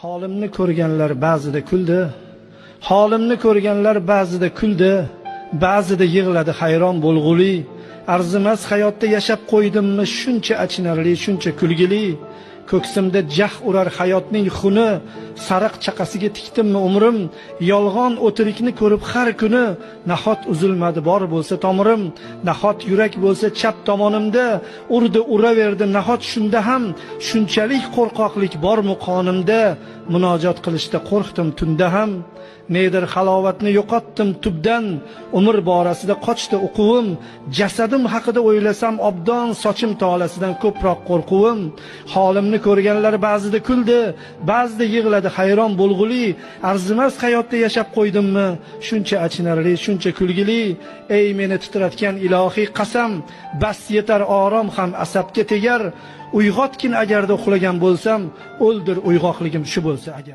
Holimni ko'rganlar ba'zida kuldi. Holimni ko'rganlar ba'zida kuldi. Ba'zida yig'ladi hayron bo'lg'uli. Arzimas hayotda yashab qo'ydimmi shuncha achinarli, shuncha kulgili. Ko'ksimda jah urar hayotning xuni. Sariq chaqasiga tikdimmi umrim. Yolg'on o'tirikni ko'rib har kuni. Nahot uzilmadi bor bo'lsa tomirim. Nahot yurak bo'lsa chap tomonimda. Urdi uraverdi nahot shunda ham. Shunchalik qo'rqoqlik bormi qonimda. Munojot qilishda qo'rqdim tunda ham. Nedir halovatni yo'qotdim tubdan. Umr borasida qochdi o'quvim. Jasadim haqida o'ylasam obdon sochim tolasidan ko'proq qo'rquvim. Holimni ko'rganlar ba'zida kuldi, ba'zida yig'ladi hayron bo'lg'uli. Arzimas hayotda yashab qo'ydimmi shuncha achinarli, shuncha kulgili. Ey meni titratgan ilohiy qasam, bas yetar orom ham asabga tegar. Uyg'otgin agarda uxlagan bo'lsam, o'ldir uyg'oqligim shu bo'lsa agar.